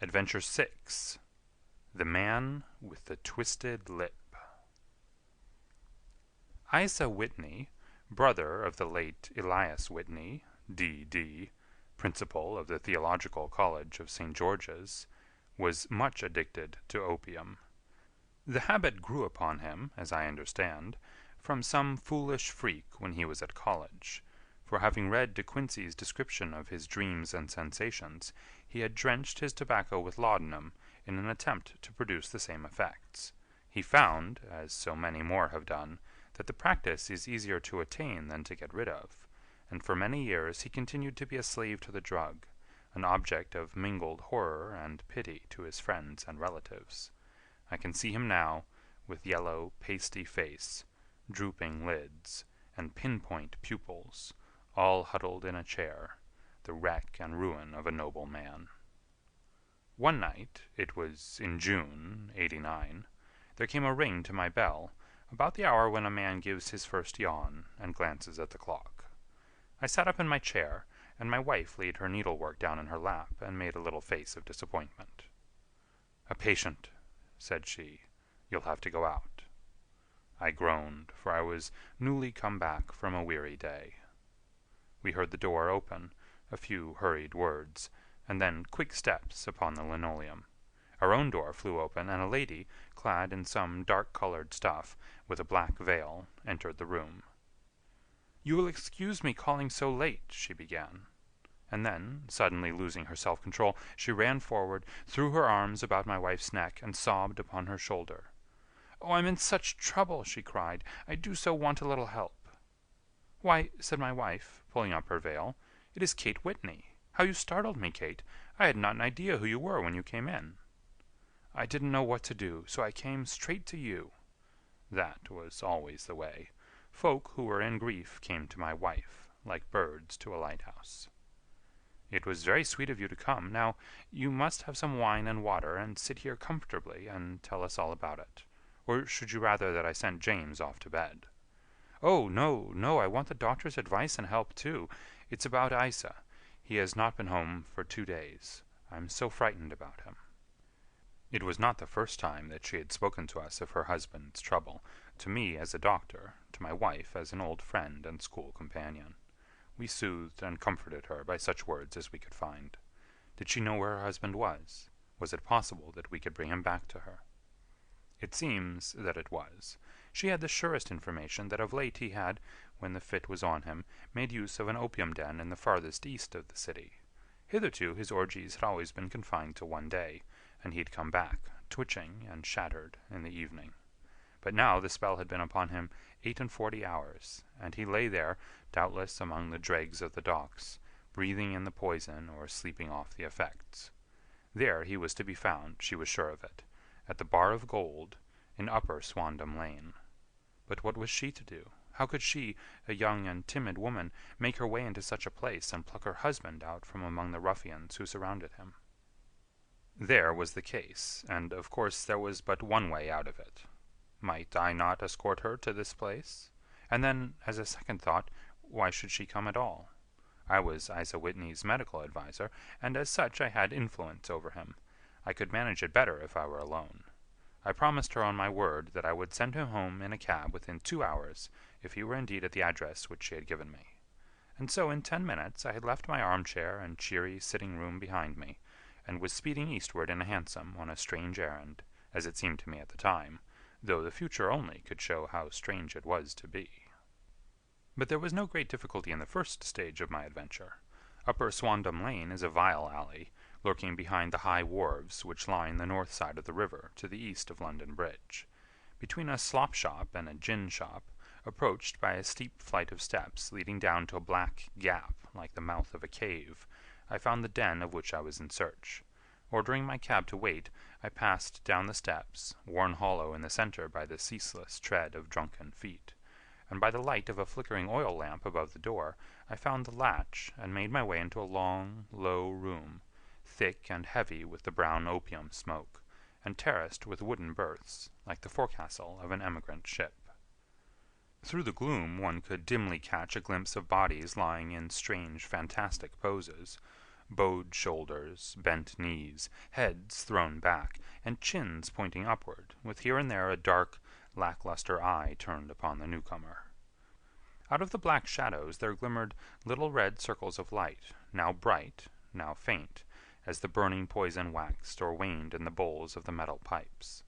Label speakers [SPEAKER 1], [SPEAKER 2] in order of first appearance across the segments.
[SPEAKER 1] Adventure 6. The Man with the Twisted Lip. Isa Whitney, brother of the late Elias Whitney, D.D., principal of the Theological College of St. George's, was much addicted to opium. The habit grew upon him, as I understand, from some foolish freak when he was at college, for having read De Quincey's description of his dreams and sensations, he had drenched his tobacco with laudanum in an attempt to produce the same effects. He found, as so many more have done, that the practice is easier to attain than to get rid of, and for many years he continued to be a slave to the drug, an object of mingled horror and pity to his friends and relatives. I can see him now, with yellow, pasty face, drooping lids, and pinpoint pupils, all huddled in a chair, the wreck and ruin of a noble man. One night, it was in June, '89, there came a ring to my bell, about the hour when a man gives his first yawn and glances at the clock. I sat up in my chair, and my wife laid her needlework down in her lap and made a little face of disappointment. "A patient," said she. "You'll have to go out." I groaned, for I was newly come back from a weary day. We heard the door open, a few hurried words, and then quick steps upon the linoleum. Our own door flew open, and a lady, clad in some dark-colored stuff, with a black veil, entered the room. "You will excuse me calling so late," she began. And then, suddenly losing her self-control, she ran forward, threw her arms about my wife's neck, and sobbed upon her shoulder. "Oh, I'm in such trouble," she cried. "I do so want a little help." "Why," said my wife, pulling up her veil, "it is Kate Whitney. How you startled me, Kate. I had not an idea who you were when you came in." "I didn't know what to do, so I came straight to you." That was always the way. Folk who were in grief came to my wife, like birds to a lighthouse. "It was very sweet of you to come. Now, you must have some wine and water, and sit here comfortably and tell us all about it. Or should you rather that I sent James off to bed?" "Oh, no, no, I want the doctor's advice and help, too. It's about Isa. He has not been home for 2 days. I'm so frightened about him." It was not the first time that she had spoken to us of her husband's trouble, to me as a doctor, to my wife as an old friend and school companion. We soothed and comforted her by such words as we could find. Did she know where her husband was? Was it possible that we could bring him back to her? It seems that it was. She had the surest information that of late he had, when the fit was on him, made use of an opium den in the farthest east of the city. Hitherto his orgies had always been confined to one day, and he had come back, twitching and shattered, in the evening. But now the spell had been upon him 48 hours, and he lay there, doubtless among the dregs of the docks, breathing in the poison or sleeping off the effects. There he was to be found, she was sure of it, at the Bar of Gold, in Upper Swandam Lane. But what was she to do? How could she, a young and timid woman, make her way into such a place and pluck her husband out from among the ruffians who surrounded him? There was the case, and of course there was but one way out of it. Might I not escort her to this place? And then, as a second thought, why should she come at all? I was Isa Whitney's medical adviser, and as such I had influence over him. I could manage it better if I were alone. I promised her on my word that I would send him home in a cab within 2 hours if he were indeed at the address which she had given me. And so in 10 minutes I had left my armchair and cheery sitting-room behind me, and was speeding eastward in a hansom on a strange errand, as it seemed to me at the time, though the future only could show how strange it was to be. But there was no great difficulty in the first stage of my adventure. Upper Swandam Lane is a vile alley, lurking behind the high wharves which line the north side of the river to the east of London Bridge. Between a slop-shop and a gin-shop, approached by a steep flight of steps leading down to a black gap like the mouth of a cave, I found the den of which I was in search. Ordering my cab to wait, I passed down the steps, worn hollow in the center by the ceaseless tread of drunken feet, and by the light of a flickering oil lamp above the door, I found the latch and made my way into a long, low room, thick and heavy with the brown opium smoke, and terraced with wooden berths, like the forecastle of an emigrant ship. Through the gloom one could dimly catch a glimpse of bodies lying in strange, fantastic poses, bowed shoulders, bent knees, heads thrown back, and chins pointing upward, with here and there a dark, lackluster eye turned upon the newcomer. Out of the black shadows there glimmered little red circles of light, now bright, now faint, as the burning poison waxed or waned in the bowls of the metal pipes.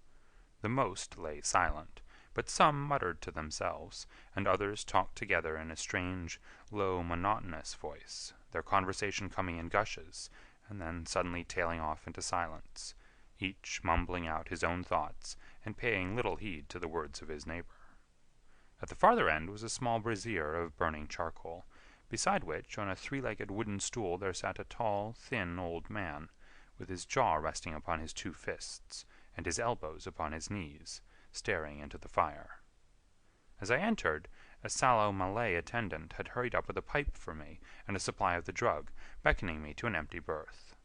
[SPEAKER 1] The most lay silent, but some muttered to themselves, and others talked together in a strange, low, monotonous voice, their conversation coming in gushes, and then suddenly tailing off into silence, each mumbling out his own thoughts and paying little heed to the words of his neighbor. At the farther end was a small brazier of burning charcoal, beside which, on a three-legged wooden stool, there sat a tall, thin old man, with his jaw resting upon his two fists, and his elbows upon his knees, staring into the fire. As I entered, a sallow Malay attendant had hurried up with a pipe for me and a supply of the drug, beckoning me to an empty berth.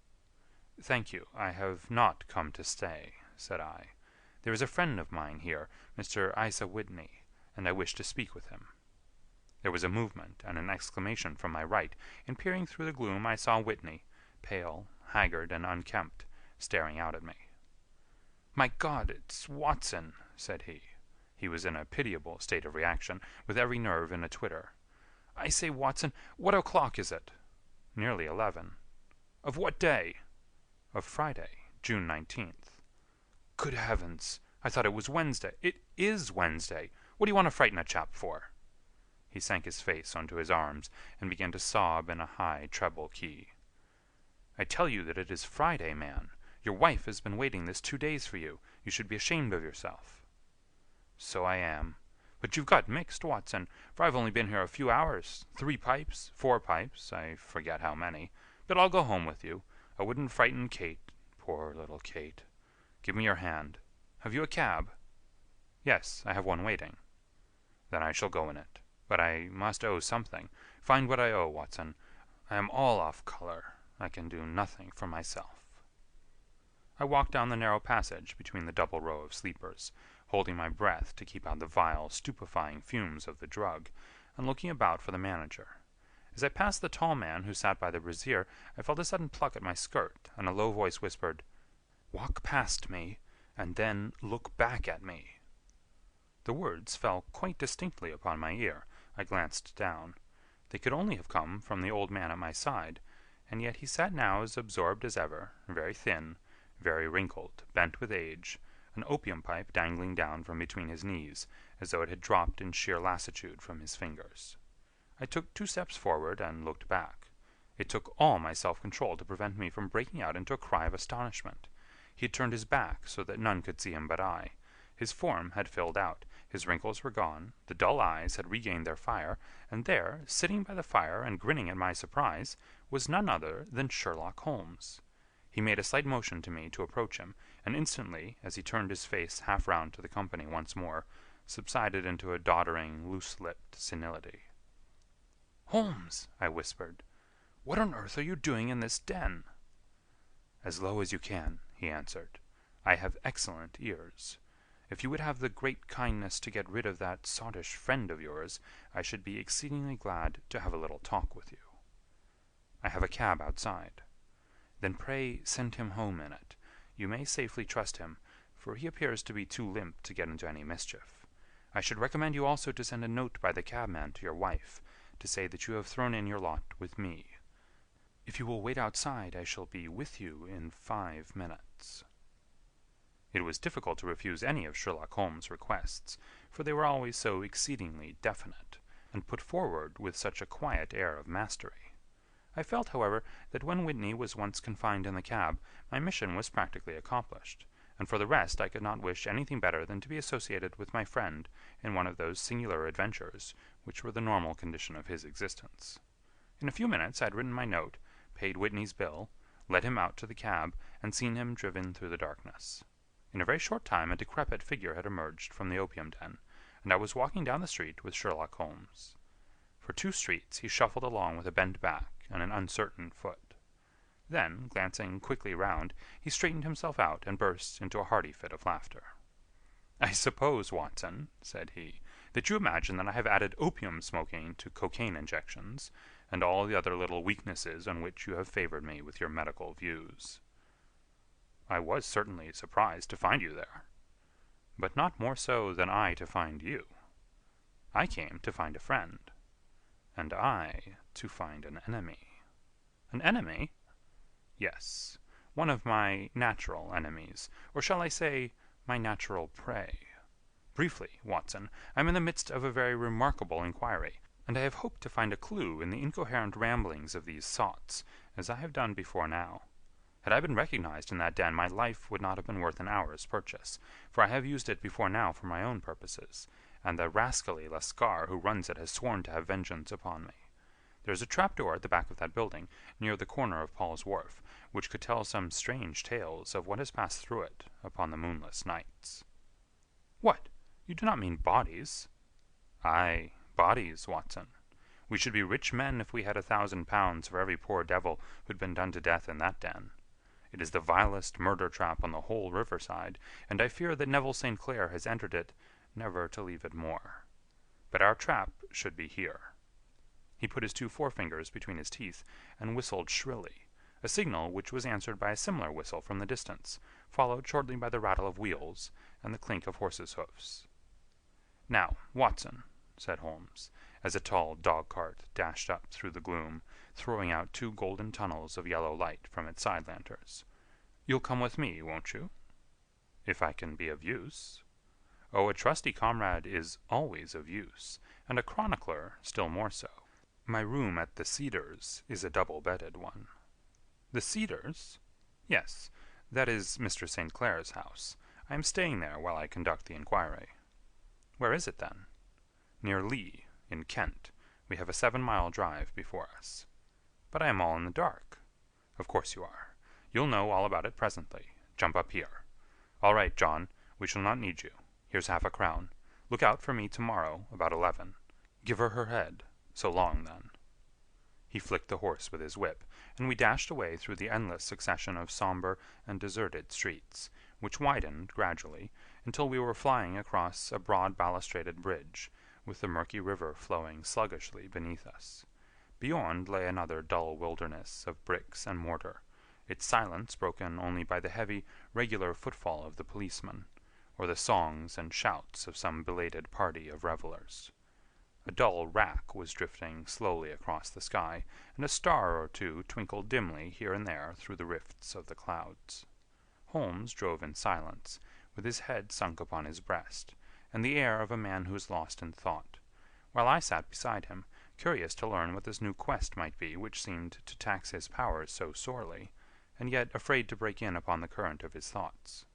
[SPEAKER 1] "Thank you, I have not come to stay," said I. "There is a friend of mine here, Mr. Isa Whitney, and I wish to speak with him." There was a movement and an exclamation from my right, and peering through the gloom I saw Whitney, pale, haggard, and unkempt, staring out at me. "My God, it's Watson," said he. He was in a pitiable state of reaction, with every nerve in a twitter. "I say, Watson, what o'clock is it?" "Nearly 11." "Of what day?" "Of Friday, June 19th." "Good heavens! I thought it was Wednesday. It is Wednesday. What do you want to frighten a chap for?" He sank his face onto his arms and began to sob in a high treble key. "I tell you that it is Friday, man. Your wife has been waiting this 2 days for you. You should be ashamed of yourself." "So I am. But you've got mixed, Watson, for I've only been here a few hours. 3 pipes, 4 pipes, I forget how many. But I'll go home with you. I wouldn't frighten Kate, poor little Kate. Give me your hand. Have you a cab?" "Yes, I have one waiting." "Then I shall go in it. But I must owe something. Find what I owe, Watson. I am all off color. I can do nothing for myself." I walked down the narrow passage between the double row of sleepers, holding my breath to keep out the vile, stupefying fumes of the drug, and looking about for the manager. As I passed the tall man who sat by the brazier, I felt a sudden pluck at my skirt, and a low voice whispered, "Walk past me, and then look back at me." The words fell quite distinctly upon my ear. I glanced down. They could only have come from the old man at my side, and yet he sat now as absorbed as ever, very thin, very wrinkled, bent with age, an opium pipe dangling down from between his knees, as though it had dropped in sheer lassitude from his fingers. I took 2 steps forward and looked back. It took all my self-control to prevent me from breaking out into a cry of astonishment. He had turned his back so that none could see him but I. His form had filled out, his wrinkles were gone, the dull eyes had regained their fire, and there, sitting by the fire and grinning at my surprise, was none other than Sherlock Holmes. He made a slight motion to me to approach him, and instantly, as he turned his face half round to the company once more, subsided into a doddering, loose-lipped senility. "Holmes," I whispered, "what on earth are you doing in this den?" "As low as you can," he answered. "I have excellent ears. If you would have the great kindness to get rid of that sottish friend of yours, I should be exceedingly glad to have a little talk with you." "I have a cab outside." "Then pray send him home in it. You may safely trust him, for he appears to be too limp to get into any mischief. I should recommend you also to send a note by the cabman to your wife, to say that you have thrown in your lot with me. If you will wait outside, I shall be with you in 5 minutes." It was difficult to refuse any of Sherlock Holmes' requests, for they were always so exceedingly definite, and put forward with such a quiet air of mastery. I felt, however, that when Whitney was once confined in the cab, my mission was practically accomplished, and for the rest I could not wish anything better than to be associated with my friend in one of those singular adventures which were the normal condition of his existence. In a few minutes I had written my note, paid Whitney's bill, led him out to the cab, and seen him driven through the darkness. In a very short time a decrepit figure had emerged from the opium den, and I was walking down the street with Sherlock Holmes. For 2 streets he shuffled along with a bent back and an uncertain foot. Then, glancing quickly round, he straightened himself out and burst into a hearty fit of laughter. "I suppose, Watson," said he, "that you imagine that I have added opium smoking to cocaine injections, and all the other little weaknesses on which you have favored me with your medical views. I was certainly surprised to find you there, but not more so than I to find you. I came to find a friend, and I to find an enemy. An enemy? Yes, one of my natural enemies, or shall I say, my natural prey. Briefly, Watson, I am in the midst of a very remarkable inquiry, and I have hoped to find a clue in the incoherent ramblings of these sots, as I have done before now. Had I been recognized in that den, my life would not have been worth an hour's purchase, for I have used it before now for my own purposes, and the rascally Lascar who runs it has sworn to have vengeance upon me. There is a trapdoor at the back of that building, near the corner of Paul's Wharf, which could tell some strange tales of what has passed through it upon the moonless nights. What? You do not mean bodies? Ay, bodies, Watson. We should be rich men if we had £1,000 for every poor devil who'd been done to death in that den. It is the vilest murder trap on the whole riverside, and I fear that Neville St. Clair has entered it, never to leave it more. But our trap should be here. He put his 2 forefingers between his teeth and whistled shrilly, a signal which was answered by a similar whistle from the distance, followed shortly by the rattle of wheels and the clink of horses' hoofs. Now, Watson, said Holmes, as a tall dog-cart dashed up through the gloom, throwing out 2 golden tunnels of yellow light from its side lanterns, you'll come with me, won't you? If I can be of use. Oh, a trusty comrade is always of use, and a chronicler still more so. My room at the Cedars is a double-bedded one. The Cedars? Yes, that is Mr. St. Clair's house. I am staying there while I conduct the inquiry. Where is it, then? Near Lee, in Kent. We have a 7-mile drive before us. But I am all in the dark. Of course you are. You'll know all about it presently. Jump up here. All right, John, we shall not need you. Here's half-a-crown. Look out for me tomorrow about 11. Give her her head. So long, then. He flicked the horse with his whip, and we dashed away through the endless succession of sombre and deserted streets, which widened gradually until we were flying across a broad balustraded bridge, with the murky river flowing sluggishly beneath us. Beyond lay another dull wilderness of bricks and mortar, its silence broken only by the heavy, regular footfall of the policeman, or the songs and shouts of some belated party of revellers. A dull wrack was drifting slowly across the sky, and a star or 2 twinkled dimly here and there through the rifts of the clouds. Holmes drove in silence, with his head sunk upon his breast, and the air of a man who is lost in thought, while I sat beside him, curious to learn what this new quest might be which seemed to tax his powers so sorely, and yet afraid to break in upon the current of his thoughts.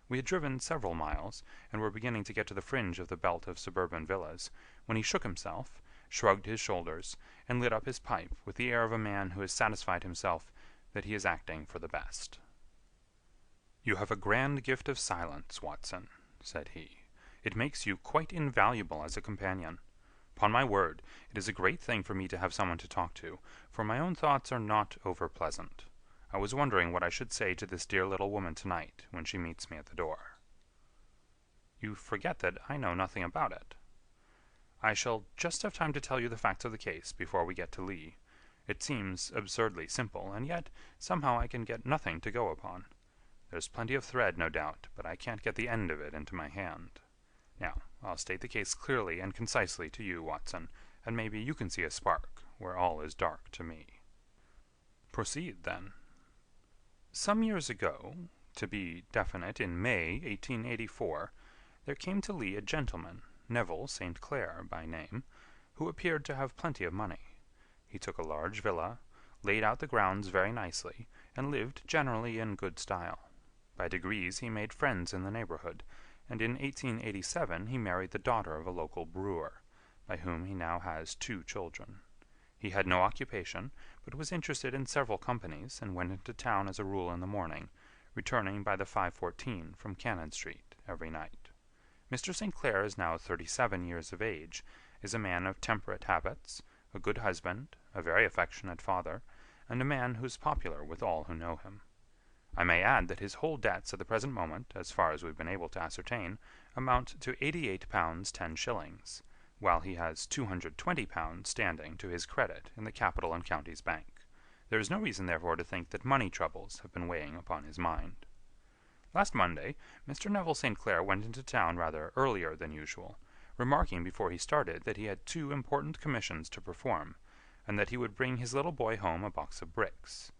[SPEAKER 1] We had driven several miles, and were beginning to get to the fringe of the belt of suburban villas, when he shook himself, shrugged his shoulders, and lit up his pipe with the air of a man who has satisfied himself that he is acting for the best. "You have a grand gift of silence, Watson," said he. "It makes you quite invaluable as a companion. Upon my word, it is a great thing for me to have someone to talk to, for my own thoughts are not over-pleasant. I was wondering what I should say to this dear little woman tonight when she meets me at the door." "You forget that I know nothing about it." "I shall just have time to tell you the facts of the case before we get to Lee. It seems absurdly simple, and yet somehow I can get nothing to go upon. There's plenty of thread, no doubt, but I can't get the end of it into my hand. Now, I'll state the case clearly and concisely to you, Watson, and maybe you can see a spark where all is dark to me." "Proceed, then." Some years ago, to be definite in May 1884, there came to Lee a gentleman, Neville St. Clair by name, who appeared to have plenty of money. He took a large villa, laid out the grounds very nicely, and lived generally in good style. By degrees he made friends in the neighborhood, and in 1887 he married the daughter of a local brewer, by whom he now has 2 children. He had no occupation, but was interested in several companies, and went into town as a rule in the morning, returning by the 5:14 from Cannon Street every night. Mr. St. Clair is now 37 years of age, is a man of temperate habits, a good husband, a very affectionate father, and a man who is popular with all who know him. I may add that his whole debts at the present moment, as far as we've been able to ascertain, amount to £88 10 shillings, while he has £220 standing to his credit in the Capital and Counties Bank. There is no reason, therefore, to think that money troubles have been weighing upon his mind. Last Monday, Mr. Neville St. Clair went into town rather earlier than usual, remarking before he started that he had 2 important commissions to perform, and that he would bring his little boy home a box of bricks.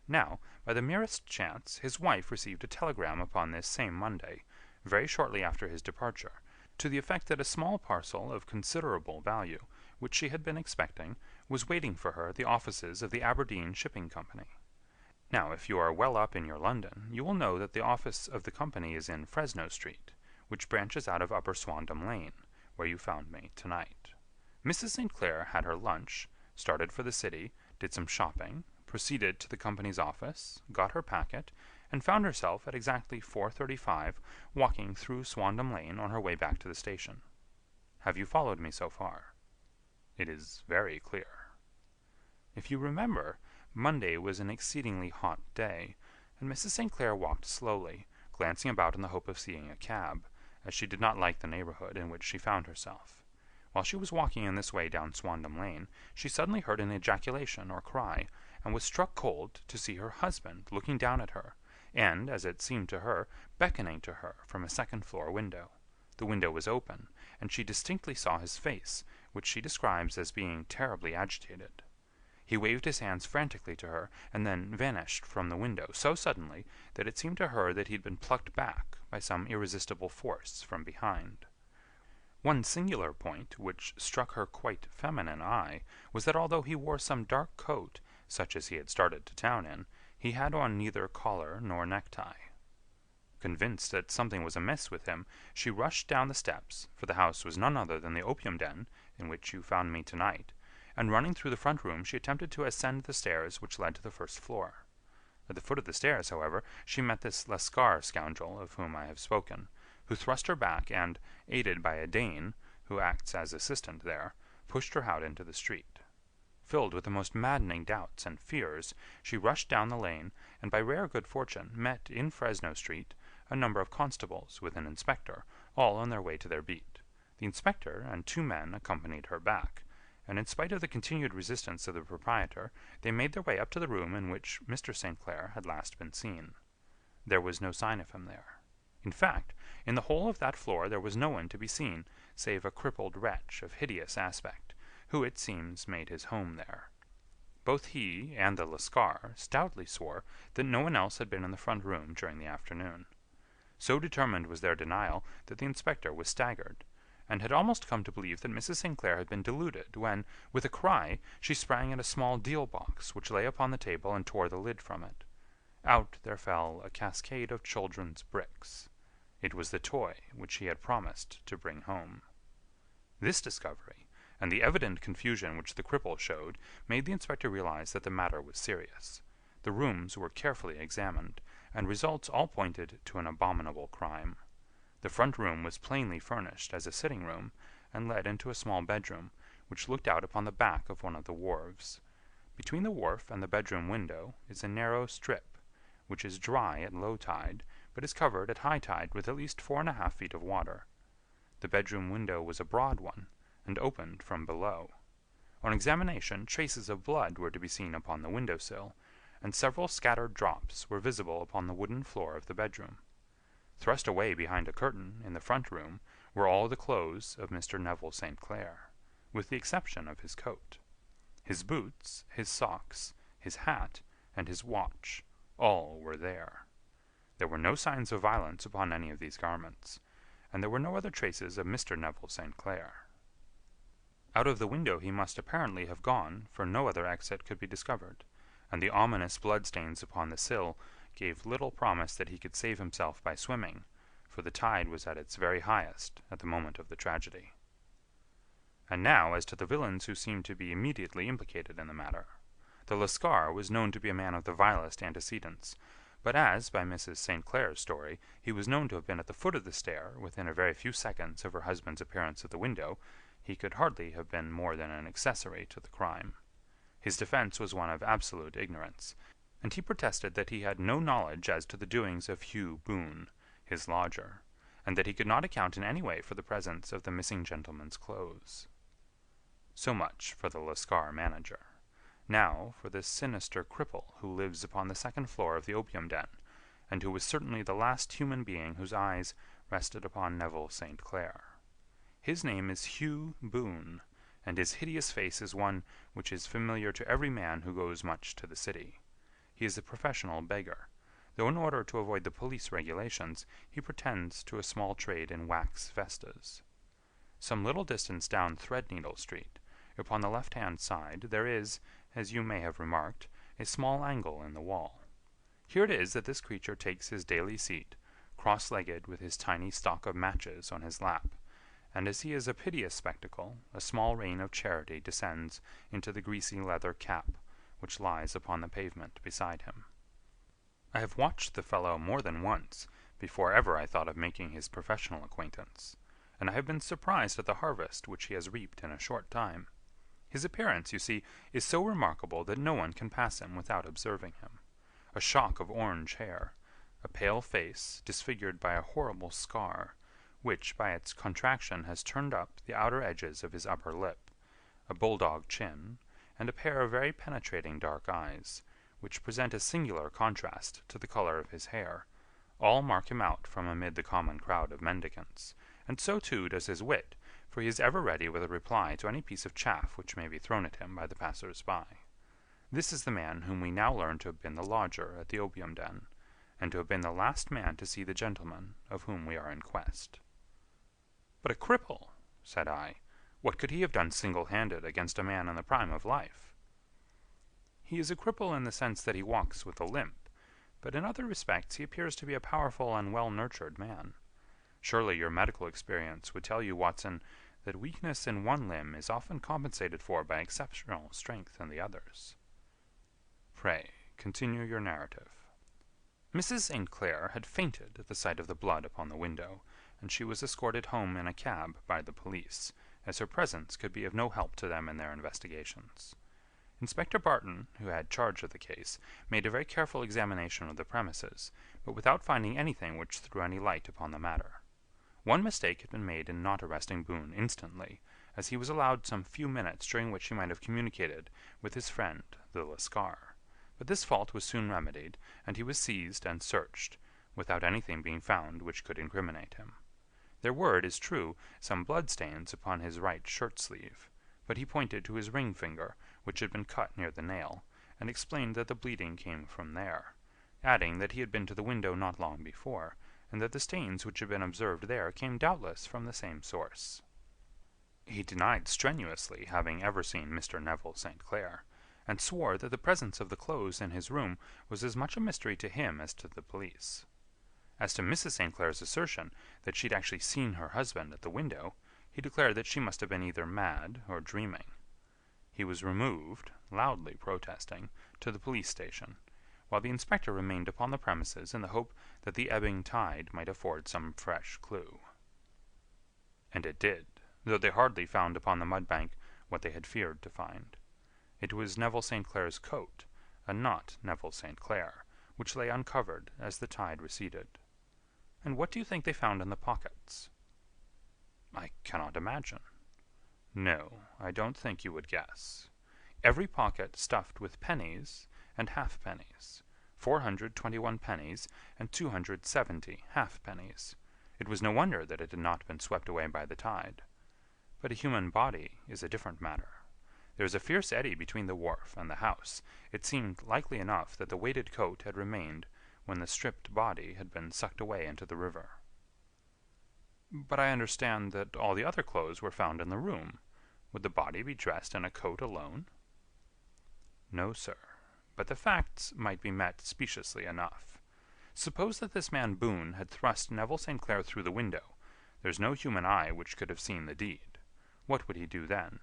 [SPEAKER 1] Now, by the merest chance, his wife received a telegram upon this same Monday, very shortly after his departure, to the effect that a small parcel of considerable value, which she had been expecting, was waiting for her at the offices of the Aberdeen Shipping Company. Now, if you are well up in your London, you will know that the office of the company is in Fresno Street, which branches out of Upper Swandam Lane, where you found me tonight. Mrs. St. Clair had her lunch, started for the city, did some shopping, proceeded to the company's office, got her packet, and found herself at exactly 4:35 walking through Swandam Lane on her way back to the station. Have you followed me so far? It is very clear. If you remember, Monday was an exceedingly hot day, and Mrs. St. Clair walked slowly, glancing about in the hope of seeing a cab, as she did not like the neighborhood in which she found herself. While she was walking in this way down Swandam Lane, she suddenly heard an ejaculation or cry, and was struck cold to see her husband looking down at her, and, as it seemed to her, beckoning to her from a second-floor window. The window was open, and she distinctly saw his face, which she describes as being terribly agitated. He waved his hands frantically to her, and then vanished from the window so suddenly that it seemed to her that he had been plucked back by some irresistible force from behind. One singular point, which struck her quite feminine eye, was that although he wore some dark coat, such as he had started to town in, he had on neither collar nor necktie. Convinced that something was amiss with him, she rushed down the steps, for the house was none other than the opium den in which you found me tonight, and running through the front room she attempted to ascend the stairs which led to the first floor. At the foot of the stairs, however, she met this Lascar scoundrel of whom I have spoken, who thrust her back and, aided by a Dane, who acts as assistant there, pushed her out into the street. Filled with the most maddening doubts and fears, she rushed down the lane, and by rare good fortune met in Fresno Street a number of constables with an inspector, all on their way to their beat. The inspector and 2 men accompanied her back, and in spite of the continued resistance of the proprietor, they made their way up to the room in which Mr. St. Clair had last been seen. There was no sign of him there. In fact, in the whole of that floor there was no one to be seen, save a crippled wretch of hideous aspect, who, it seems, made his home there. Both he and the Lascar stoutly swore that no one else had been in the front room during the afternoon. So determined was their denial that the inspector was staggered, and had almost come to believe that Mrs. St. Clair had been deluded, when, with a cry, she sprang at a small deal-box which lay upon the table and tore the lid from it. Out there fell a cascade of children's bricks. It was the toy which he had promised to bring home. This discovery, and the evident confusion which the cripple showed, made the inspector realize that the matter was serious. The rooms were carefully examined, and results all pointed to an abominable crime. The front room was plainly furnished as a sitting room, and led into a small bedroom, which looked out upon the back of one of the wharves. Between the wharf and the bedroom window is a narrow strip, which is dry at low tide, but is covered at high tide with at least 4½ feet of water. The bedroom window was a broad one, and opened from below. On examination, traces of blood were to be seen upon the window-sill, and several scattered drops were visible upon the wooden floor of the bedroom. Thrust away behind a curtain, in the front room, were all the clothes of Mr. Neville St. Clair, with the exception of his coat. His boots, his socks, his hat, and his watch, all were there. There were no signs of violence upon any of these garments, and there were no other traces of Mr. Neville St. Clair. Out of the window he must apparently have gone, for no other exit could be discovered, and the ominous bloodstains upon the sill gave little promise that he could save himself by swimming, for the tide was at its very highest at the moment of the tragedy. And now as to the villains who seemed to be immediately implicated in the matter. The Lascar was known to be a man of the vilest antecedents, but as, by Mrs. St. Clair's story, he was known to have been at the foot of the stair within a very few seconds of her husband's appearance at the window, he could hardly have been more than an accessory to the crime. His defense was one of absolute ignorance, and he protested that he had no knowledge as to the doings of Hugh Boone, his lodger, and that he could not account in any way for the presence of the missing gentleman's clothes. So much for the Lascar manager. Now for this sinister cripple who lives upon the second floor of the opium den, and who was certainly the last human being whose eyes rested upon Neville St. Clair. His name is Hugh Boone, and his hideous face is one which is familiar to every man who goes much to the city. He is a professional beggar, though in order to avoid the police regulations he pretends to a small trade in wax vestas. Some little distance down Threadneedle Street, upon the left-hand side, there is, as you may have remarked, a small angle in the wall. Here it is that this creature takes his daily seat, cross-legged with his tiny stock of matches on his lap, and as he is a piteous spectacle, a small rain of charity descends into the greasy leather cap which lies upon the pavement beside him. I have watched the fellow more than once before ever I thought of making his professional acquaintance, and I have been surprised at the harvest which he has reaped in a short time. His appearance, you see, is so remarkable that no one can pass him without observing him. A shock of orange hair, a pale face disfigured by a horrible scar, which by its contraction has turned up the outer edges of his upper lip, a bulldog chin, and a pair of very penetrating dark eyes, which present a singular contrast to the color of his hair, all mark him out from amid the common crowd of mendicants, and so too does his wit, for he is ever ready with a reply to any piece of chaff which may be thrown at him by the passers-by. This is the man whom we now learn to have been the lodger at the opium den, and to have been the last man to see the gentleman of whom we are in quest. "But a cripple," said I. "What could he have done single-handed against a man in the prime of life?" "He is a cripple in the sense that he walks with a limp, but in other respects he appears to be a powerful and well-nurtured man. Surely your medical experience would tell you, Watson, that weakness in one limb is often compensated for by exceptional strength in the others." "Pray, continue your narrative." Mrs. St. Clair had fainted at the sight of the blood upon the window, and she was escorted home in a cab by the police, as her presence could be of no help to them in their investigations. Inspector Barton, who had charge of the case, made a very careful examination of the premises, but without finding anything which threw any light upon the matter. One mistake had been made in not arresting Boone instantly, as he was allowed some few minutes during which he might have communicated with his friend the Lascar. But this fault was soon remedied, and he was seized and searched, without anything being found which could incriminate him. There were, it is true, some blood-stains upon his right shirt-sleeve, but he pointed to his ring finger, which had been cut near the nail, and explained that the bleeding came from there, adding that he had been to the window not long before, and that the stains which had been observed there came doubtless from the same source. He denied strenuously having ever seen Mr. Neville St. Clair, and swore that the presence of the clothes in his room was as much a mystery to him as to the police. As to Mrs. St. Clair's assertion that she had actually seen her husband at the window, he declared that she must have been either mad or dreaming. He was removed, loudly protesting, to the police station, while the inspector remained upon the premises in the hope that the ebbing tide might afford some fresh clue. And it did, though they hardly found upon the mudbank what they had feared to find. It was Neville St. Clair's coat, and not Neville St. Clair, which lay uncovered as the tide receded. And what do you think they found in the pockets? I cannot imagine. No, I don't think you would guess. Every pocket stuffed with pennies and halfpennies, 421 pennies and 270 halfpennies. It was no wonder that it had not been swept away by the tide. But a human body is a different matter. There was a fierce eddy between the wharf and the house. It seemed likely enough that the weighted coat had remained when the stripped body had been sucked away into the river. But I understand that all the other clothes were found in the room. Would the body be dressed in a coat alone? No, sir, but the facts might be met speciously enough. Suppose that this man Boone had thrust Neville St. Clair through the window. There's no human eye which could have seen the deed. What would he do then?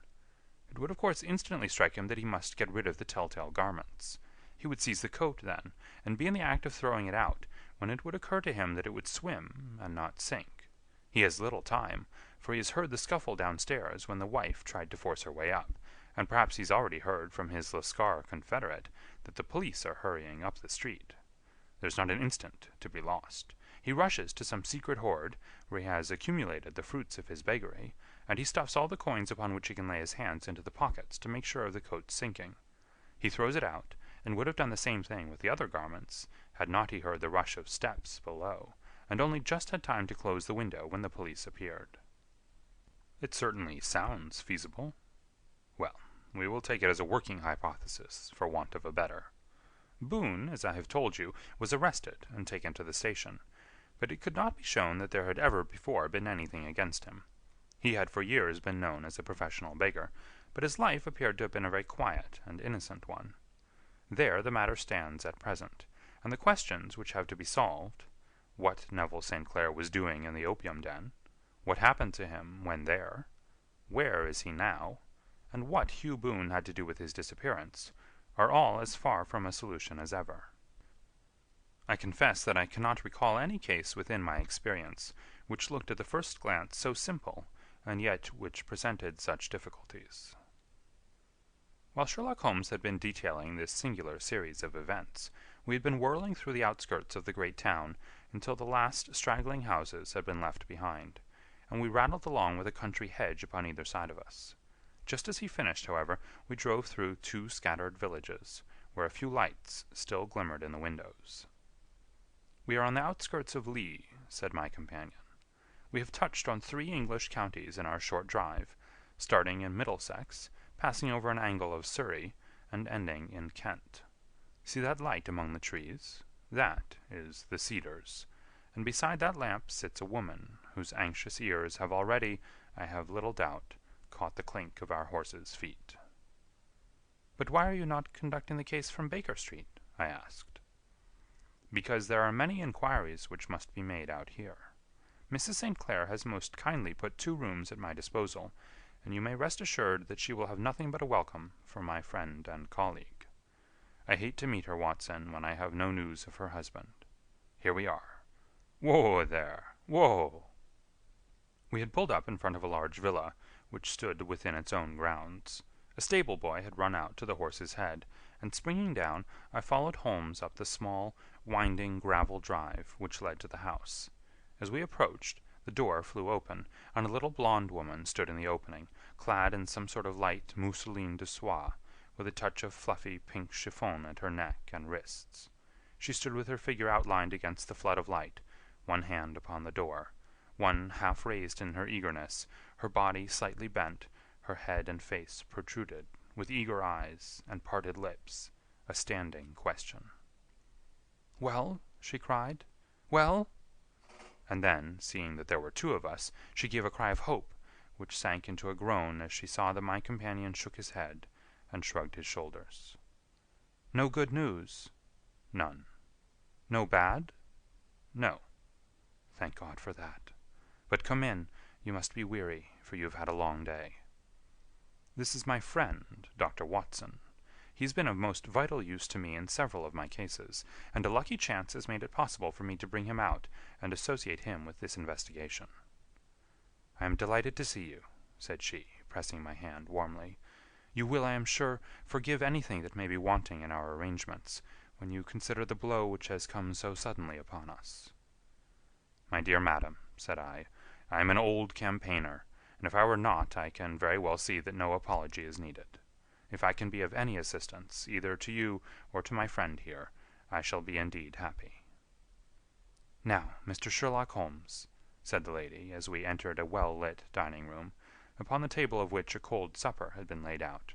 [SPEAKER 1] It would of course instantly strike him that he must get rid of the telltale garments. He would seize the coat then, and be in the act of throwing it out, when it would occur to him that it would swim and not sink. He has little time, for he has heard the scuffle downstairs when the wife tried to force her way up, and perhaps he's already heard from his Lascar confederate that the police are hurrying up the street. There's not an instant to be lost. He rushes to some secret hoard, where he has accumulated the fruits of his beggary, and he stuffs all the coins upon which he can lay his hands into the pockets to make sure of the coat's sinking. He throws it out, and would have done the same thing with the other garments, had not he heard the rush of steps below, and only just had time to close the window when the police appeared. It certainly sounds feasible. Well, we will take it as a working hypothesis, for want of a better. Boone, as I have told you, was arrested and taken to the station, but it could not be shown that there had ever before been anything against him. He had for years been known as a professional beggar, but his life appeared to have been a very quiet and innocent one. There the matter stands at present, and the questions which have to be solved, what Neville St. Clair was doing in the opium den, what happened to him when there, where is he now, and what Hugh Boone had to do with his disappearance, are all as far from a solution as ever. I confess that I cannot recall any case within my experience which looked at the first glance so simple, and yet which presented such difficulties. While Sherlock Holmes had been detailing this singular series of events, we had been whirling through the outskirts of the great town until the last straggling houses had been left behind, and we rattled along with a country hedge upon either side of us. Just as he finished, however, we drove through 2 scattered villages, where a few lights still glimmered in the windows. "We are on the outskirts of Lee," said my companion. "We have touched on 3 English counties in our short drive, starting in Middlesex, passing over an angle of Surrey, and ending in Kent. See that light among the trees? That is the Cedars, and beside that lamp sits a woman whose anxious ears have already, I have little doubt, caught the clink of our horses' feet." "But why are you not conducting the case from Baker Street?" I asked. "Because there are many inquiries which must be made out here. Mrs. St. Clair has most kindly put 2 rooms at my disposal, and you may rest assured that she will have nothing but a welcome from my friend and colleague. I hate to meet her, Watson, when I have no news of her husband. Here we are. Whoa there! Whoa!" We had pulled up in front of a large villa, which stood within its own grounds. A stable boy had run out to the horse's head, and springing down, I followed Holmes up the small, winding gravel drive which led to the house. As we approached, the door flew open, and a little blonde woman stood in the opening, clad in some sort of light mousseline de soie, with a touch of fluffy pink chiffon at her neck and wrists. She stood with her figure outlined against the flood of light, one hand upon the door, one half raised in her eagerness, her body slightly bent, her head and face protruded, with eager eyes and parted lips, a standing question. "Well?" she cried. "Well?" And then, seeing that there were 2 of us, she gave a cry of hope, which sank into a groan as she saw that my companion shook his head and shrugged his shoulders. "No good news?" "None." "No bad?" "No." "Thank God for that. But come in, you must be weary, for you have had a long day." "This is my friend, Dr. Watson. He's been of most vital use to me in several of my cases, and a lucky chance has made it possible for me to bring him out and associate him with this investigation." "I am delighted to see you," said she, pressing my hand warmly. "You will, I am sure, forgive anything that may be wanting in our arrangements, when you consider the blow which has come so suddenly upon us." "My dear madam," said I am an old campaigner, and if I were not I can very well see that no apology is needed. If I can be of any assistance, either to you or to my friend here, I shall be indeed happy." "Now, Mr. Sherlock Holmes," said the lady, as we entered a well-lit dining-room, upon the table of which a cold supper had been laid out,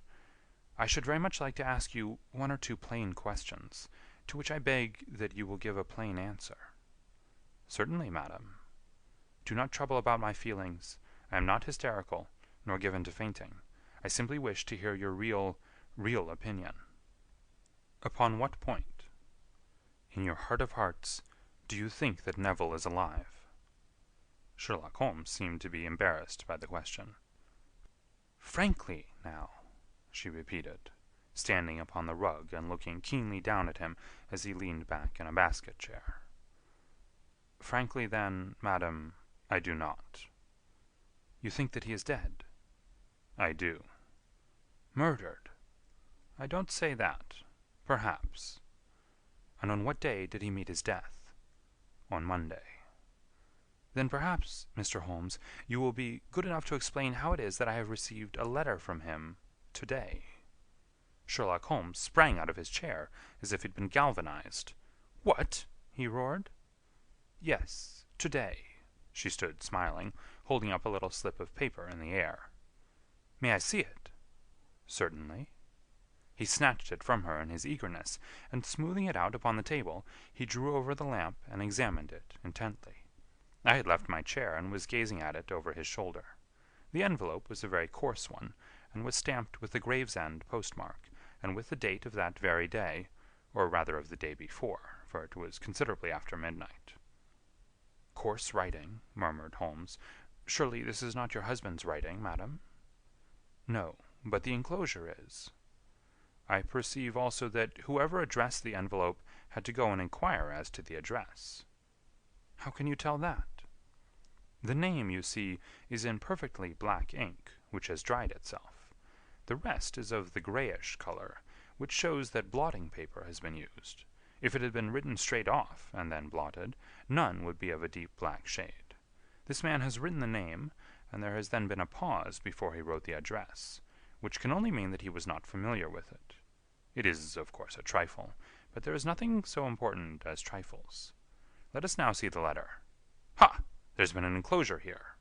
[SPEAKER 1] "I should very much like to ask you 1 or 2 plain questions, to which I beg that you will give a plain answer." "Certainly, madam." "Do not trouble about my feelings. I am not hysterical, nor given to fainting. I simply wish to hear your real opinion." "Upon what point?" "In your heart of hearts, do you think that Neville is alive?" Sherlock Holmes seemed to be embarrassed by the question. "Frankly, now," she repeated, standing upon the rug and looking keenly down at him as he leaned back in a basket chair. "Frankly, then, madam, I do not." "You think that he is dead?" "I do." "Murdered?" "I don't say that. Perhaps." "And on what day did he meet his death?" "On Monday." Then perhaps, Mr. Holmes, you will be good enough to explain how it is that I have received a letter from him today." Sherlock Holmes sprang out of his chair as if he'd been galvanized. "What?" he roared. "Yes, today." She stood smiling, holding up a little slip of paper in the air. "May I see it?" "Certainly." He snatched it from her in his eagerness, and smoothing it out upon the table, he drew over the lamp and examined it intently. I had left my chair and was gazing at it over his shoulder. The envelope was a very coarse one, and was stamped with the Gravesend postmark, and with the date of that very day, or rather of the day before, for it was considerably after midnight. "Coarse writing," murmured Holmes. "Surely this is not your husband's writing, madam?" "No, but the enclosure is." "I perceive also that whoever addressed the envelope had to go and inquire as to the address." "How can you tell that?" "The name, you see, is in perfectly black ink, which has dried itself. The rest is of the grayish color, which shows that blotting paper has been used. If it had been written straight off, and then blotted, none would be of a deep black shade. This man has written the name, and there has then been a pause before he wrote the address, which can only mean that he was not familiar with it. It is, of course, a trifle, but there is nothing so important as trifles. Let us now see the letter. Ha! There's been an enclosure here."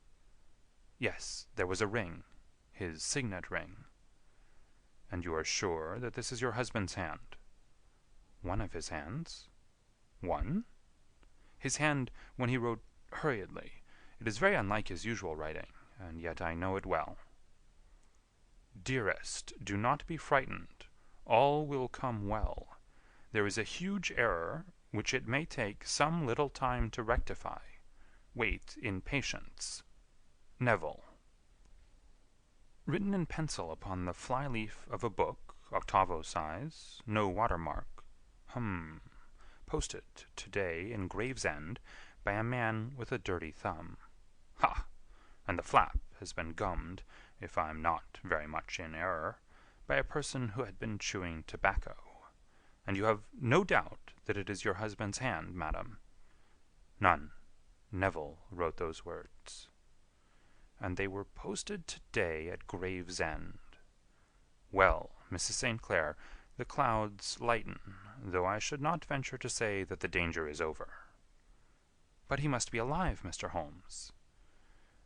[SPEAKER 1] "Yes, there was a ring, his signet ring." "And you are sure that this is your husband's hand?" "One of his hands." "One?" "His hand when he wrote hurriedly. It is very unlike his usual writing, and yet I know it well." "Dearest, do not be frightened. All will come well. There is a huge error which it may take some little time to rectify. Wait in patience. Neville." Written in pencil upon the fly-leaf of a book, octavo size, no watermark. Posted today in Gravesend by a man with a dirty thumb. Ha! And the flap has been gummed, if I'm not very much in error, by a person who had been chewing tobacco. And you have no doubt that it is your husband's hand, madam?" "None. Neville wrote those words." "And they were posted today at Gravesend. Well, Mrs. St. Clair, the clouds lighten, though I should not venture to say that the danger is over." "But he must be alive, Mr. Holmes."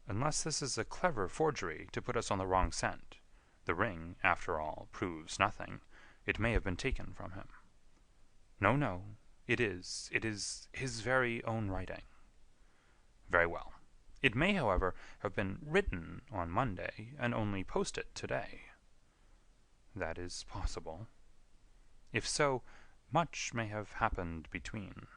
[SPEAKER 1] "Unless this is a clever forgery to put us on the wrong scent. The ring, after all, proves nothing. It may have been taken from him." "No, no. It is his very own writing." "Very well. It may, however, have been written on Monday, and only posted today." "That is possible." "If so, much may have happened between."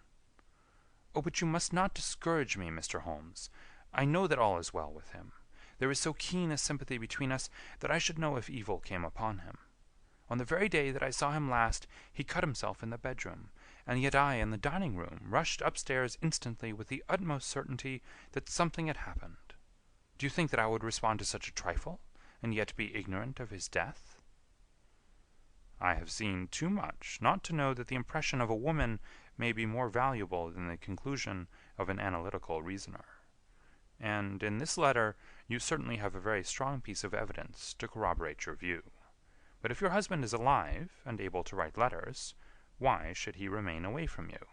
[SPEAKER 1] "Oh, but you must not discourage me, Mr. Holmes. I know that all is well with him. There is so keen a sympathy between us that I should know if evil came upon him. On the very day that I saw him last, he cut himself in the bedroom, and yet I, in the dining-room, rushed upstairs instantly with the utmost certainty that something had happened. Do you think that I would respond to such a trifle, and yet be ignorant of his death?" "I have seen too much not to know that the impression of a woman may be more valuable than the conclusion of an analytical reasoner. And in this letter you certainly have a very strong piece of evidence to corroborate your view. But if your husband is alive and able to write letters, why should he remain away from you?"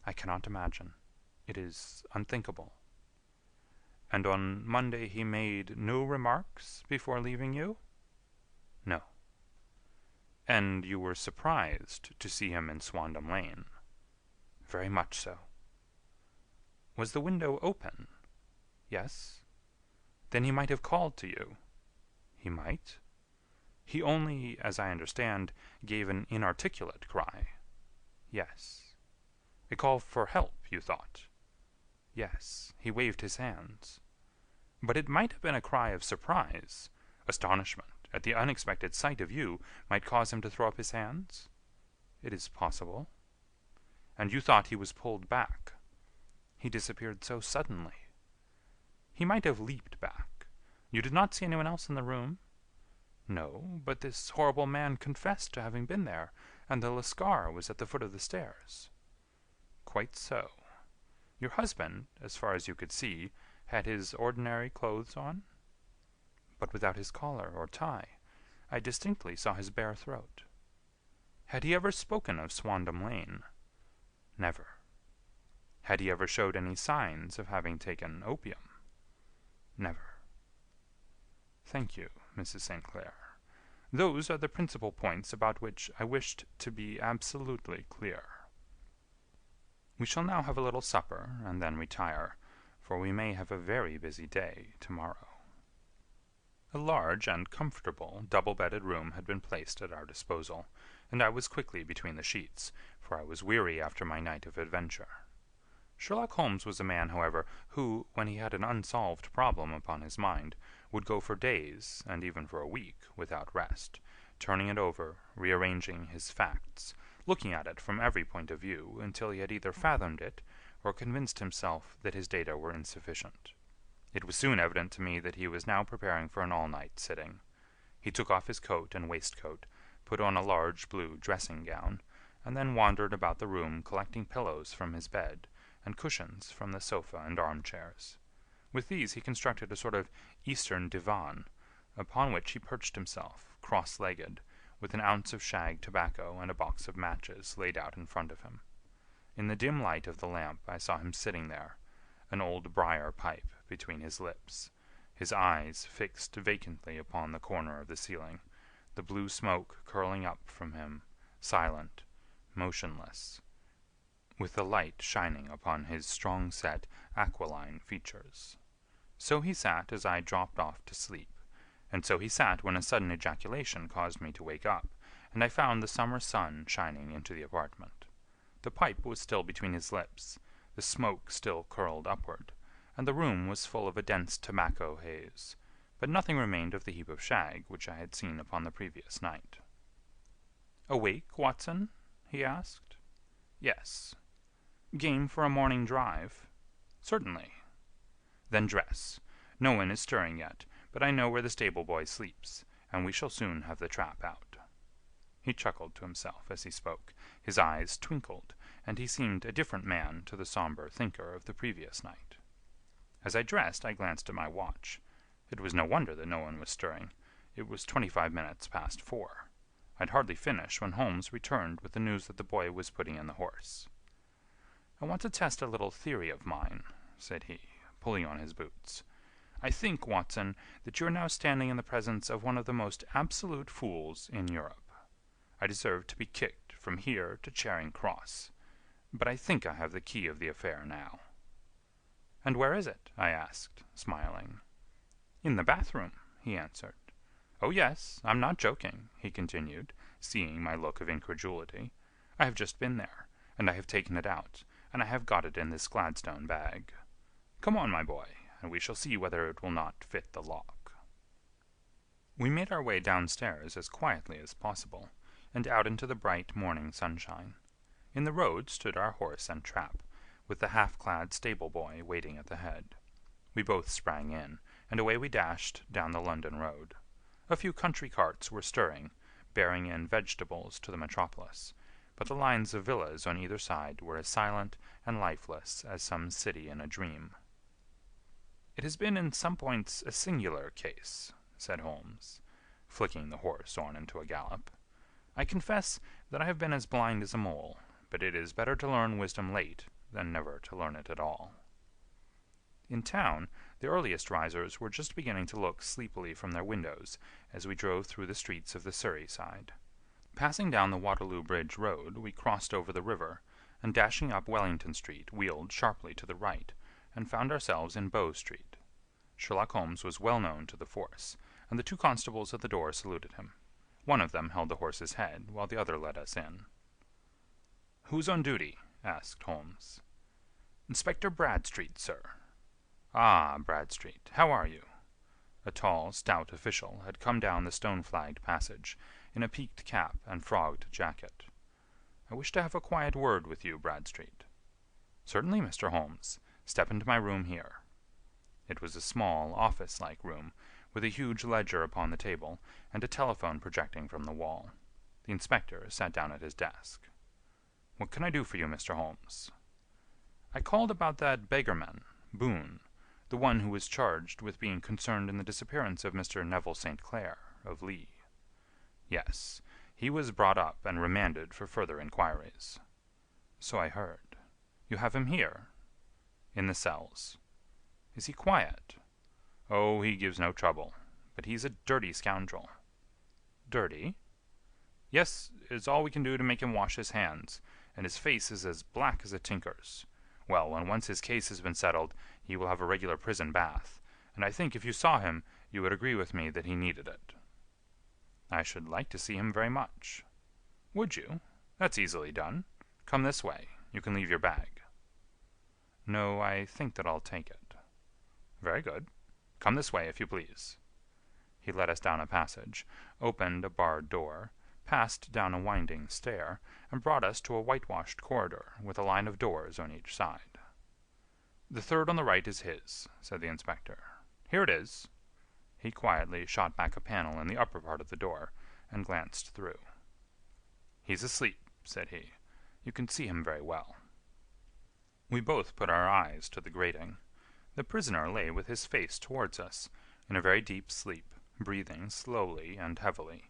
[SPEAKER 1] "I cannot imagine. It is unthinkable." "And on Monday he made no remarks before leaving you?" "No." "And you were surprised to see him in Swandam Lane?" "Very much so." "Was the window open?" "Yes." "Then he might have called to you?" "He might." "He only, as I understand, gave an inarticulate cry?" "Yes." "A call for help, you thought?" "Yes. He waved his hands." "But it might have been a cry of surprise. Astonishment at the unexpected sight of you might cause him to throw up his hands?" "It is possible." "And you thought he was pulled back?" "He disappeared so suddenly." "He might have leaped back. You did not see anyone else in the room?" "No, but this horrible man confessed to having been there, and the Lascar was at the foot of the stairs." "Quite so. Your husband, as far as you could see, had his ordinary clothes on?" "But without his collar or tie. I distinctly saw his bare throat." "Had he ever spoken of Swandam Lane?" "Never." "Had he ever showed any signs of having taken opium?" "Never." "Thank you, Mrs. St. Clair. Those are the principal points about which I wished to be absolutely clear. We shall now have a little supper, and then retire, for we may have a very busy day tomorrow." A large and comfortable double-bedded room had been placed at our disposal, and I was quickly between the sheets, for I was weary after my night of adventure. Sherlock Holmes was a man, however, who, when he had an unsolved problem upon his mind, would go for days, and even for a week, without rest, turning it over, rearranging his facts, looking at it from every point of view until he had either fathomed it or convinced himself that his data were insufficient. It was soon evident to me that he was now preparing for an all-night sitting. He took off his coat and waistcoat, put on a large blue dressing-gown, and then wandered about the room collecting pillows from his bed and cushions from the sofa and armchairs. With these he constructed a sort of Eastern divan, upon which he perched himself, cross-legged, with an ounce of shag tobacco and a box of matches laid out in front of him. In the dim light of the lamp I saw him sitting there, an old briar pipe between his lips, his eyes fixed vacantly upon the corner of the ceiling, the blue smoke curling up from him, silent, motionless, with the light shining upon his strong-set, aquiline features. So he sat as I dropped off to sleep, and so he sat when a sudden ejaculation caused me to wake up, and I found the summer sun shining into the apartment. The pipe was still between his lips, the smoke still curled upward, and the room was full of a dense tobacco haze, but nothing remained of the heap of shag which I had seen upon the previous night. "Awake, Watson?" he asked. "Yes." "Game for a morning drive?" "Certainly." "Then dress. No one is stirring yet, but I know where the stable-boy sleeps, and we shall soon have the trap out." He chuckled to himself as he spoke, his eyes twinkled, and he seemed a different man to the sombre thinker of the previous night. As I dressed I glanced at my watch. It was no wonder that no one was stirring. It was 25 minutes past 4. I'd hardly finished when Holmes returned with the news that the boy was putting in the horse. "I want to test a little theory of mine," said he, pulling on his boots. "I think, Watson, that you are now standing in the presence of one of the most absolute fools in Europe. I deserve to be kicked from here to Charing Cross, but I think I have the key of the affair now." "And where is it?" I asked, smiling. "In the bathroom," he answered. "Oh, yes, I'm not joking," he continued, seeing my look of incredulity. "I have just been there, and I have taken it out, and I have got it in this Gladstone bag. Come on, my boy, and we shall see whether it will not fit the lock." We made our way downstairs as quietly as possible, and out into the bright morning sunshine. In the road stood our horse and trap, with the half-clad stable-boy waiting at the head. We both sprang in, and away we dashed down the London road. A few country carts were stirring, bearing in vegetables to the metropolis, but the lines of villas on either side were as silent and lifeless as some city in a dream. "It has been in some points a singular case," said Holmes, flicking the horse on into a gallop. "I confess that I have been as blind as a mole, but it is better to learn wisdom late than never to learn it at all." In town, the earliest risers were just beginning to look sleepily from their windows as we drove through the streets of the Surrey side. Passing down the Waterloo Bridge Road, we crossed over the river, and dashing up Wellington Street wheeled sharply to the right, and found ourselves in Bow Street. Sherlock Holmes was well known to the force, and the two constables at the door saluted him. One of them held the horse's head, while the other led us in. "Who's on duty?" asked Holmes. "Inspector Bradstreet, sir." "Ah, Bradstreet, how are you?" A tall, stout official had come down the stone-flagged passage, in a peaked cap and frogged jacket. "I wish to have a quiet word with you, Bradstreet." "Certainly, Mr. Holmes. Step into my room here." It was a small, office-like room, with a huge ledger upon the table, and a telephone projecting from the wall. The inspector sat down at his desk. "What can I do for you, Mr. Holmes?" I called about that beggarman, Boone, the one who was charged with being concerned in the disappearance of Mr. Neville St. Clair, of Lee. Yes, he was brought up and remanded for further inquiries. So I heard. You have him here? In the cells. Is he quiet? Oh, he gives no trouble, but he's a dirty scoundrel. Dirty? Yes, it's all we can do to make him wash his hands, and his face is as black as a tinker's. Well, when once his case has been settled, he will have a regular prison bath, and I think if you saw him, you would agree with me that he needed it. I should like to see him very much. Would you? That's easily done. Come this way. You can leave your bag. No, I think that I'll take it. Very good. Come this way, if you please. He led us down a passage, opened a barred door, passed down a winding stair, and brought us to a whitewashed corridor with a line of doors on each side. The third on the right is his, said the inspector. Here it is. He quietly shot back a panel in the upper part of the door, and glanced through. He's asleep, said he. You can see him very well. We both put our eyes to the grating. The prisoner lay with his face towards us, in a very deep sleep, breathing slowly and heavily.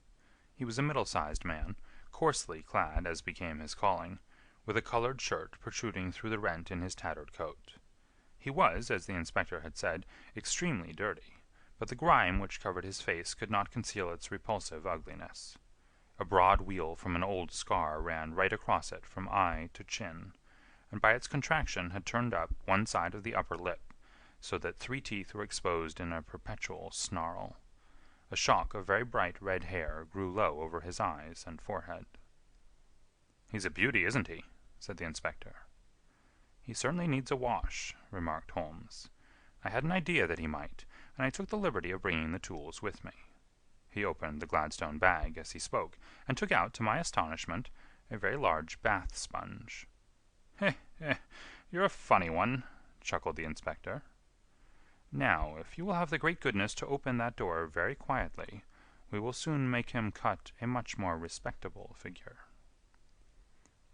[SPEAKER 1] He was a middle-sized man, coarsely clad as became his calling, with a colored shirt protruding through the rent in his tattered coat. He was, as the inspector had said, extremely dirty, but the grime which covered his face could not conceal its repulsive ugliness. A broad weal from an old scar ran right across it from eye to chin, and by its contraction had turned up one side of the upper lip, so that 3 teeth were exposed in a perpetual snarl. A shock of very bright red hair grew low over his eyes and forehead. "He's a beauty, isn't he?" said the inspector. "He certainly needs a wash," remarked Holmes. "I had an idea that he might, and I took the liberty of bringing the tools with me." He opened the Gladstone bag as he spoke, and took out, to my astonishment, a very large bath sponge. You're a funny one," chuckled the inspector. "Now, if you will have the great goodness to open that door very quietly, we will soon make him cut a much more respectable figure."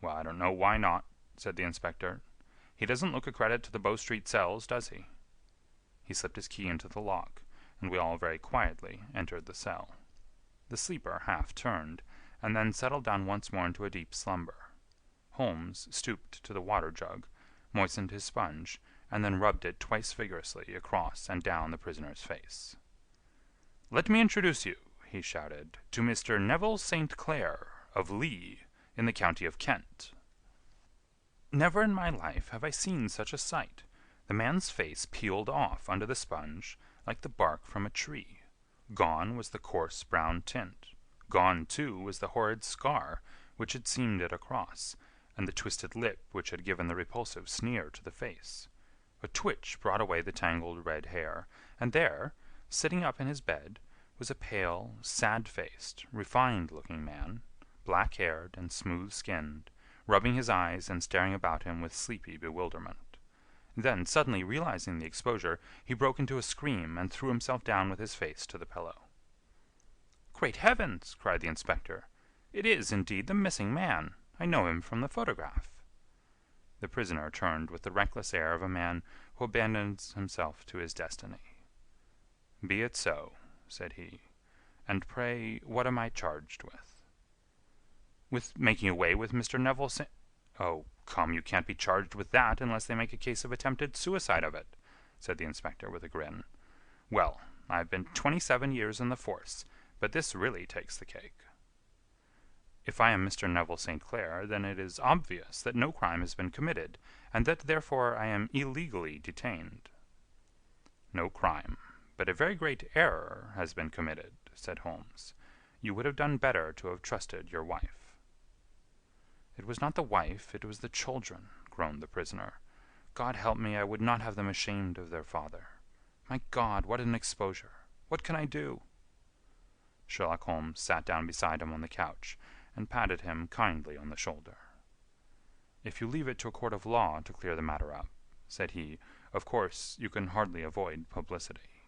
[SPEAKER 1] "Well, I don't know why not," said the inspector. "He doesn't look a credit to the Bow Street cells, does he?" He slipped his key into the lock, and we all very quietly entered the cell. The sleeper half turned, and then settled down once more into a deep slumber. Holmes stooped to the water jug, moistened his sponge, and then rubbed it twice vigorously across and down the prisoner's face. "Let me introduce you," he shouted, "to Mr. Neville St. Clair, of Lee, in the county of Kent." Never in my life have I seen such a sight. The man's face peeled off under the sponge like the bark from a tree. Gone was the coarse brown tint. Gone, too, was the horrid scar which had seamed it across, and the twisted lip which had given the repulsive sneer to the face. A twitch brought away the tangled red hair, and there, sitting up in his bed, was a pale, sad-faced, refined-looking man, black-haired and smooth-skinned, rubbing his eyes and staring about him with sleepy bewilderment. Then, suddenly realizing the exposure, he broke into a scream and threw himself down with his face to the pillow. "Great heavens!" cried the inspector. "It is, indeed, the missing man. I know him from the photograph." The prisoner turned with the reckless air of a man who abandons himself to his destiny. "Be it so," said he. "And pray, what am I charged with?" "With making away with Mr. Neville St. "Oh, come, you can't be charged with that unless they make a case of attempted suicide of it," said the inspector with a grin. "Well, I've been 27 years in the force, but this really takes the cake." "If I am Mr. Neville St. Clair, then it is obvious that no crime has been committed, and that therefore I am illegally detained." "No crime, but a very great error has been committed," said Holmes. "You would have done better to have trusted your wife." "It was not the wife, it was the children," groaned the prisoner. "God help me, I would not have them ashamed of their father. My God, what an exposure! What can I do?" Sherlock Holmes sat down beside him on the couch, and patted him kindly on the shoulder. "If you leave it to a court of law to clear the matter up," said he, "of course you can hardly avoid publicity.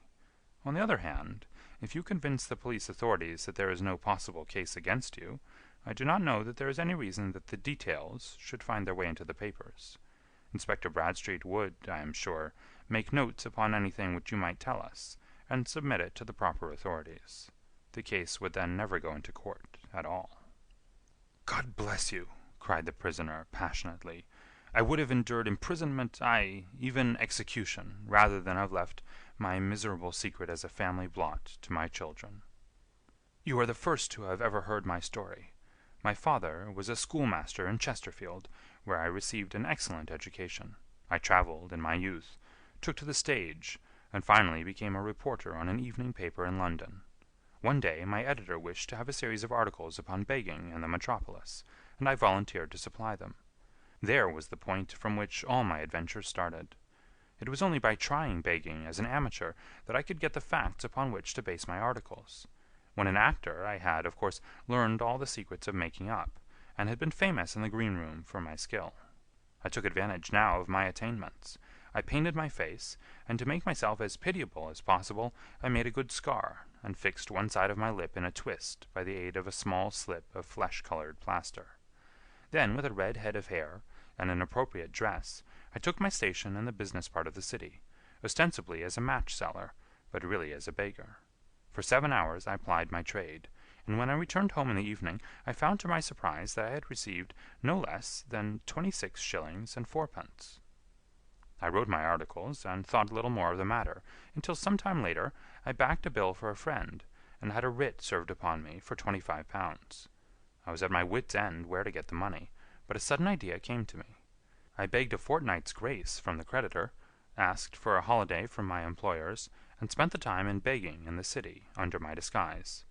[SPEAKER 1] On the other hand, if you convince the police authorities that there is no possible case against you, I do not know that there is any reason that the details should find their way into the papers. Inspector Bradstreet would, I am sure, make notes upon anything which you might tell us, and submit it to the proper authorities. The case would then never go into court at all." "God bless you!" cried the prisoner, passionately. "I would have endured imprisonment, aye, even execution, rather than have left my miserable secret as a family blot to my children. You are the first who have ever heard my story. My father was a schoolmaster in Chesterfield, where I received an excellent education. I travelled in my youth, took to the stage, and finally became a reporter on an evening paper in London. One day my editor wished to have a series of articles upon begging in the metropolis, and I volunteered to supply them. There was the point from which all my adventures started. It was only by trying begging as an amateur that I could get the facts upon which to base my articles. When an actor, I had, of course, learned all the secrets of making up, and had been famous in the green room for my skill. I took advantage now of my attainments. I painted my face, and to make myself as pitiable as possible, I made a good scar, and fixed one side of my lip in a twist by the aid of a small slip of flesh-colored plaster. Then, with a red head of hair, and an appropriate dress, I took my station in the business part of the city, ostensibly as a match-seller, but really as a beggar. For 7 hours I plied my trade, and when I returned home in the evening I found to my surprise that I had received no less than 26 shillings and fourpence. I wrote my articles, and thought little more of the matter, until some time later I backed a bill for a friend, and had a writ served upon me for £25. I was at my wit's end where to get the money, but a sudden idea came to me. I begged a fortnight's grace from the creditor, asked for a holiday from my employers, and spent the time in begging in the city under my disguise.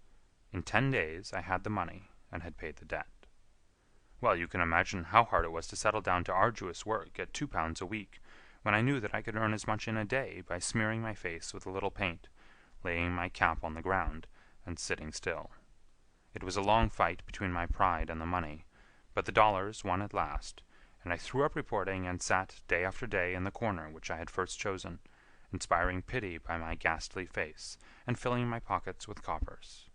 [SPEAKER 1] In 10 days I had the money, and had paid the debt. Well, you can imagine how hard it was to settle down to arduous work at £2 a week, when I knew that I could earn as much in a day by smearing my face with a little paint, laying my cap on the ground, and sitting still. It was a long fight between my pride and the money, but the dollars won at last, and I threw up reporting and sat day after day in the corner which I had first chosen, inspiring pity by my ghastly face, and filling my pockets with coppers.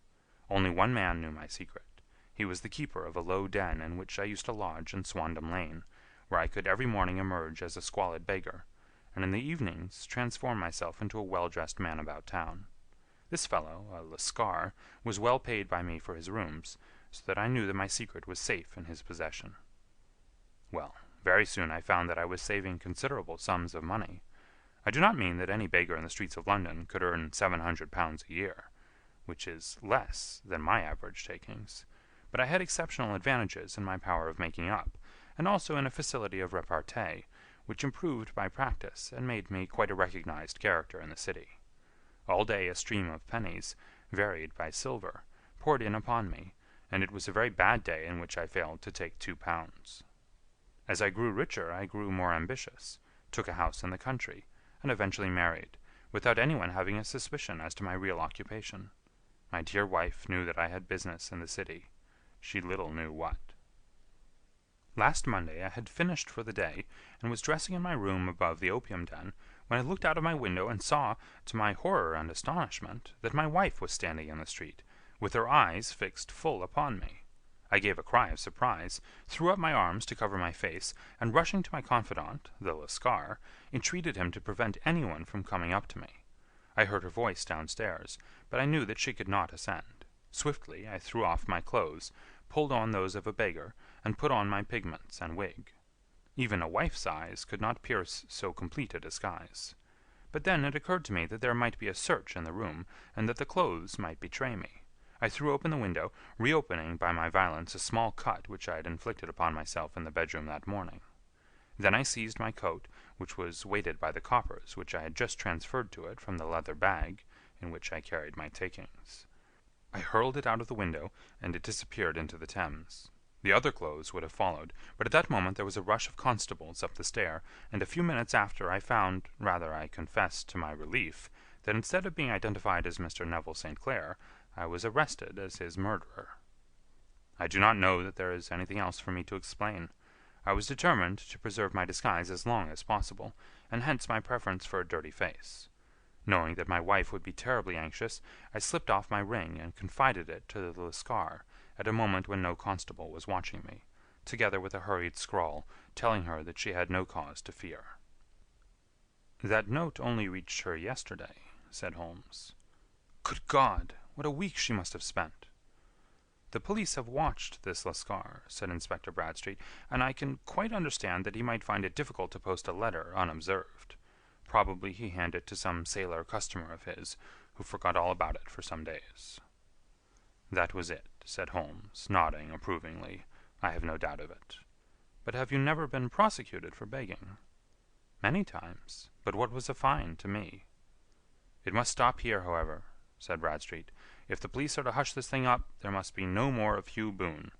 [SPEAKER 1] Only one man knew my secret. He was the keeper of a low den in which I used to lodge in Swandam Lane, where I could every morning emerge as a squalid beggar, and in the evenings transform myself into a well-dressed man about town. This fellow, a Lascar, was well paid by me for his rooms, so that I knew that my secret was safe in his possession. Well, very soon I found that I was saving considerable sums of money. I do not mean that any beggar in the streets of London could earn £700 a year, which is less than my average takings, but I had exceptional advantages in my power of making up, and also in a facility of repartee, which improved by practice and made me quite a recognized character in the city. All day a stream of pennies, varied by silver, poured in upon me, and it was a very bad day in which I failed to take £2. As I grew richer I grew more ambitious, took a house in the country, and eventually married, without anyone having a suspicion as to my real occupation. My dear wife knew that I had business in the city. She little knew what. Last Monday I had finished for the day, and was dressing in my room above the opium den, when I looked out of my window and saw, to my horror and astonishment, that my wife was standing in the street, with her eyes fixed full upon me. I gave a cry of surprise, threw up my arms to cover my face, and rushing to my confidant, the Lascar, entreated him to prevent anyone from coming up to me. I heard her voice downstairs, but I knew that she could not ascend. Swiftly I threw off my clothes, pulled on those of a beggar, and put on my pigments and wig. Even a wife's eyes could not pierce so complete a disguise. But then it occurred to me that there might be a search in the room, and that the clothes might betray me. I threw open the window, reopening by my violence a small cut which I had inflicted upon myself in the bedroom that morning. Then I seized my coat, which was weighted by the coppers which I had just transferred to it from the leather bag in which I carried my takings. I hurled it out of the window, and it disappeared into the Thames. The other clothes would have followed, but at that moment there was a rush of constables up the stair, and a few minutes after I found, rather I confess to my relief, that instead of being identified as Mr. Neville St. Clair, I was arrested as his murderer. I do not know that there is anything else for me to explain. I was determined to preserve my disguise as long as possible, and hence my preference for a dirty face. Knowing that my wife would be terribly anxious, I slipped off my ring and confided it to the Lascar at a moment when no constable was watching me, together with a hurried scrawl telling her that she had no cause to fear. "That note only reached her yesterday," said Holmes. "Good God! What a week she must have spent!" "The police have watched this Lascar," said Inspector Bradstreet, "and I can quite understand that he might find it difficult to post a letter unobserved. Probably he handed it to some sailor customer of his, who forgot all about it for some days." "That was it," said Holmes, nodding approvingly. "I have no doubt of it. But have you never been prosecuted for begging?" "Many times. But what was a fine to me?" "It must stop here, however," said Bradstreet. "If the police are to hush this thing up, there must be no more of Hugh Boone."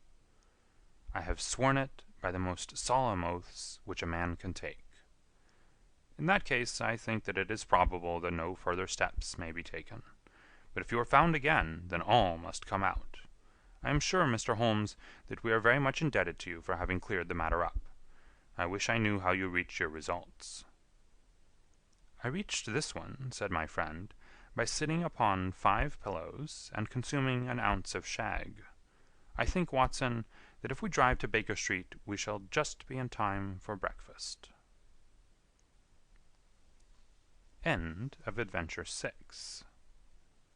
[SPEAKER 1] "I have sworn it by the most solemn oaths which a man can take." "In that case, I think that it is probable that no further steps may be taken. But if you are found again, then all must come out. I am sure, Mr. Holmes, that we are very much indebted to you for having cleared the matter up. I wish I knew how you reached your results." "I reached this one," said my friend, "by sitting upon 5 pillows and consuming an ounce of shag. I think, Watson, that if we drive to Baker Street we shall just be in time for breakfast." End of Adventure 6.